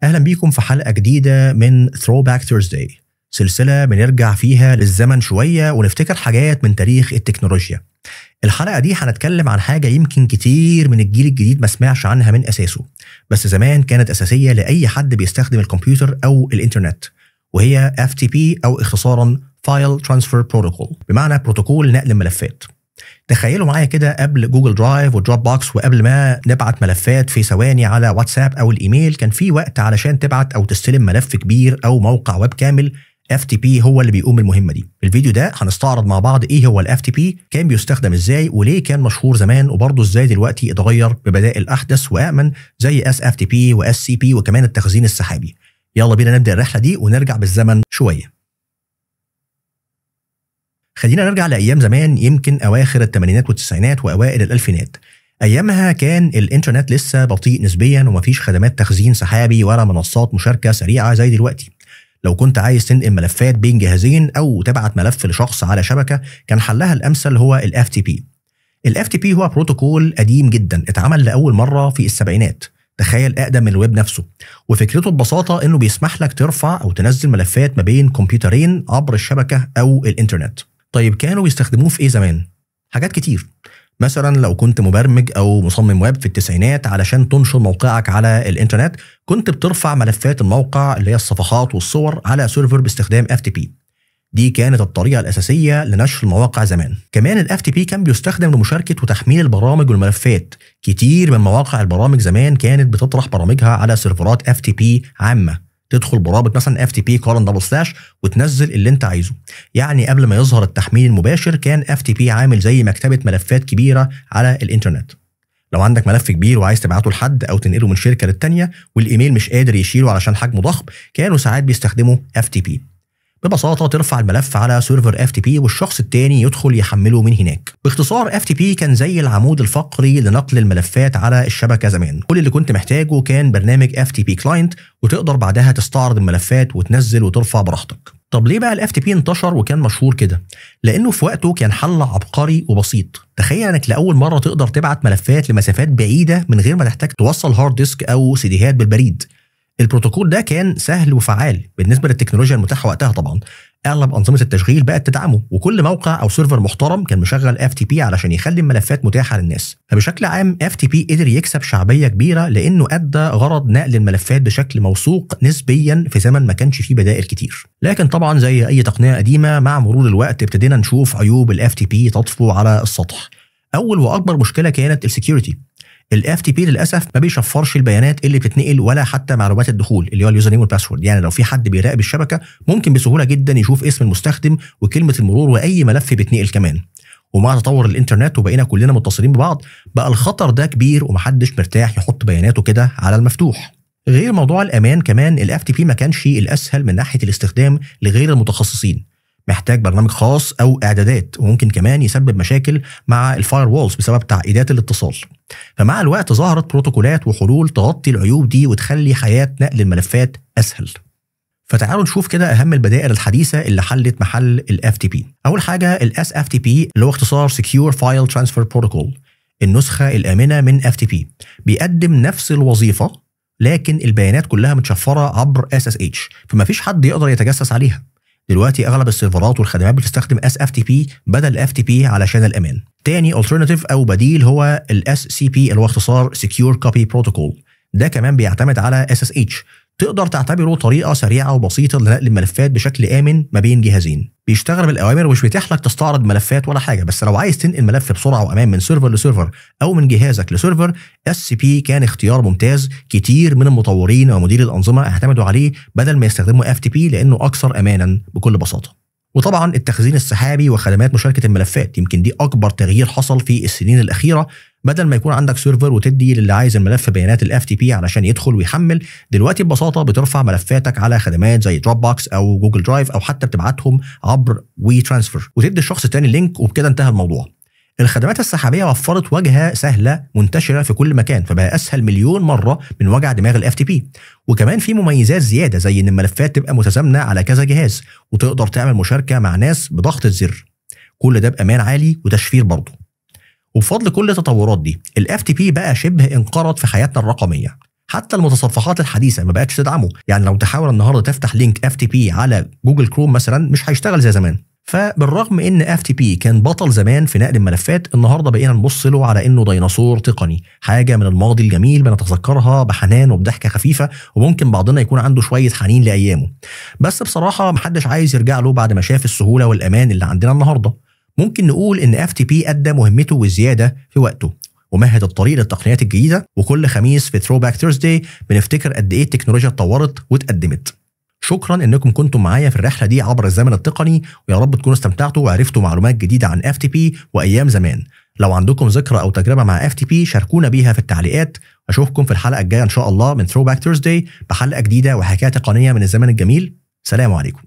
أهلا بيكم في حلقة جديدة من Throwback Thursday، سلسلة بنرجع فيها للزمن شوية ونفتكر حاجات من تاريخ التكنولوجيا. الحلقة دي هنتكلم عن حاجة يمكن كتير من الجيل الجديد ما سمعش عنها من أساسه، بس زمان كانت أساسية لأي حد بيستخدم الكمبيوتر أو الإنترنت، وهي FTP أو اختصارا File Transfer Protocol، بمعنى بروتوكول نقل الملفات. تخيلوا معايا كده قبل جوجل درايف ودروب بوكس، وقبل ما نبعت ملفات في ثواني على واتساب او الايميل، كان في وقت علشان تبعت او تستلم ملف كبير او موقع ويب كامل. FTP هو اللي بيقوم بالمهمه دي. في الفيديو ده هنستعرض مع بعض ايه هو FTP، كان بيستخدم ازاي وليه كان مشهور زمان، وبرضه ازاي دلوقتي اتغير ببدائل احدث وامن زي SFTP وSCP وكمان التخزين السحابي. يلا بينا نبدا الرحله دي ونرجع بالزمن شويه. خلينا نرجع لأيام زمان، يمكن أواخر الثمانينات والتسعينات وأوائل الألفينات. أيامها كان الإنترنت لسه بطيء نسبيا، ومفيش خدمات تخزين سحابي ولا منصات مشاركة سريعة زي دلوقتي. لو كنت عايز تنقل ملفات بين جهازين أو تبعت ملف لشخص على شبكة، كان حلها الأمثل هو FTP. FTP هو بروتوكول قديم جدا، اتعمل لأول مرة في السبعينات. تخيل أقدم من الويب نفسه. وفكرته ببساطة إنه بيسمح لك ترفع أو تنزل ملفات ما بين كمبيوترين عبر الشبكة أو الإنترنت. طيب كانوا بيستخدموه في ايه زمان؟ حاجات كتير. مثلا لو كنت مبرمج او مصمم ويب في التسعينات، علشان تنشر موقعك على الانترنت كنت بترفع ملفات الموقع اللي هي الصفحات والصور على سيرفر باستخدام FTP. دي كانت الطريقة الأساسية لنشر المواقع زمان. كمان FTP كان بيستخدم لمشاركة وتحميل البرامج والملفات. كتير من مواقع البرامج زمان كانت بتطرح برامجها على سيرفرات FTP عامة. تدخل برابط مثلا FTP:// وتنزل اللي انت عايزه. يعني قبل ما يظهر التحميل المباشر، كان FTP عامل زي مكتبة ملفات كبيرة على الانترنت. لو عندك ملف كبير وعايز تبعته لحد او تنقله من شركة للتانية والايميل مش قادر يشيله علشان حجمه ضخم، كانوا ساعات بيستخدموا FTP. ببساطة ترفع الملف على سيرفر FTP والشخص التاني يدخل يحمله من هناك. باختصار FTP كان زي العمود الفقري لنقل الملفات على الشبكة زمان. كل اللي كنت محتاجه كان برنامج FTP كلاينت، وتقدر بعدها تستعرض الملفات وتنزل وترفع براحتك. طب ليه بقى FTP انتشر وكان مشهور كده؟ لأنه في وقته كان حل عبقري وبسيط. تخيل انك لأول مرة تقدر تبعت ملفات لمسافات بعيدة من غير ما تحتاج توصل هارد ديسك أو سيديهات بالبريد. البروتوكول ده كان سهل وفعال بالنسبه للتكنولوجيا المتاحه وقتها. طبعا اغلب انظمه التشغيل بقت تدعمه، وكل موقع او سيرفر محترم كان مشغل FTP علشان يخلي الملفات متاحه للناس. فبشكل عام FTP قدر يكسب شعبيه كبيره لانه ادى غرض نقل الملفات بشكل موثوق نسبيا في زمن ما كانش فيه بدائل كتير. لكن طبعا زي اي تقنيه قديمه، مع مرور الوقت ابتدينا نشوف عيوب FTP تطفو على السطح. اول واكبر مشكله كانت السكيورتي. FTP للاسف ما بيشفرش البيانات اللي بتتنقل ولا حتى معلومات الدخول اللي هو اليوزر نيم والباسورد. يعني لو في حد بيراقب الشبكه ممكن بسهوله جدا يشوف اسم المستخدم وكلمه المرور واي ملف بيتنقل كمان. ومع تطور الانترنت وبقينا كلنا متصلين ببعض، بقى الخطر ده كبير ومحدش مرتاح يحط بياناته كده على المفتوح. غير موضوع الامان، كمان FTP ما كانش الاسهل من ناحيه الاستخدام لغير المتخصصين. محتاج برنامج خاص او اعدادات، وممكن كمان يسبب مشاكل مع الفاير وولز بسبب تعقيدات الاتصال. فمع الوقت ظهرت بروتوكولات وحلول تغطي العيوب دي وتخلي حياة نقل الملفات اسهل. فتعالوا نشوف كده اهم البدائل الحديثة اللي حلت محل FTP. اول حاجة SFTP اللي هو اختصار Secure File Transfer Protocol، النسخة الآمنة من FTP. بيقدم نفس الوظيفة لكن البيانات كلها متشفرة عبر SSH، فما فيش حد يقدر يتجسس عليها. دلوقتي اغلب السيرفرات والخدمات بتستخدم SFTP بدل FTP علشان الامان. تاني alternative او بديل هو SCP اللي هو اختصار Secure Copy Protocol. ده كمان بيعتمد على SSH. تقدر تعتبره طريقه سريعه وبسيطه لنقل الملفات بشكل امن ما بين جهازين. بيشتغل بالاوامر ومش بيتيح لك تستعرض ملفات ولا حاجه، بس لو عايز تنقل ملف بسرعه وامان من سيرفر لسيرفر او من جهازك لسيرفر، SCP كان اختيار ممتاز. كتير من المطورين ومديري الانظمه اعتمدوا عليه بدل ما يستخدموا FTP لانه اكثر امانا بكل بساطه. وطبعا التخزين السحابي وخدمات مشاركه الملفات، يمكن دي اكبر تغيير حصل في السنين الاخيره. بدل ما يكون عندك سيرفر وتدي للي عايز الملف بيانات FTP علشان يدخل ويحمل، دلوقتي ببساطه بترفع ملفاتك على خدمات زي دروب بوكس او جوجل درايف، او حتى بتبعتهم عبر WeTransfer وتدي الشخص التاني اللينك، وبكده انتهى الموضوع. الخدمات السحابيه وفرت واجهه سهله منتشره في كل مكان، فبقى اسهل مليون مره من وجع دماغ FTP. وكمان في مميزات زياده زي ان الملفات تبقى متزامنه على كذا جهاز، وتقدر تعمل مشاركه مع ناس بضغطه زر. كل ده بامان عالي وتشفير برضه. وبفضل كل التطورات دي، FTP بقى شبه انقرض في حياتنا الرقميه. حتى المتصفحات الحديثه ما بقتش تدعمه، يعني لو تحاول النهارده تفتح لينك FTP على جوجل كروم مثلا مش هيشتغل زي زمان. فبالرغم ان FTP كان بطل زمان في نقل الملفات، النهارده بقينا نبص له على انه ديناصور تقني، حاجه من الماضي الجميل بنتذكرها بحنان وبضحكه خفيفه، وممكن بعضنا يكون عنده شويه حنين لايامه. بس بصراحه محدش عايز يرجع له بعد ما شاف السهوله والامان اللي عندنا النهارده. ممكن نقول ان FTP ادى مهمته وزياده في وقته، ومهد الطريق للتقنيات الجديده، وكل خميس في Throwback Thursday بنفتكر قد ايه التكنولوجيا اتطورت واتقدمت. شكرا انكم كنتم معايا في الرحله دي عبر الزمن التقني، ويا رب تكونوا استمتعتوا وعرفتوا معلومات جديده عن FTP وايام زمان. لو عندكم ذكرى او تجربه مع FTP شاركونا بيها في التعليقات. اشوفكم في الحلقه الجايه ان شاء الله من Throwback Thursday بحلقه جديده وحكايه تقنيه من الزمن الجميل. سلام عليكم.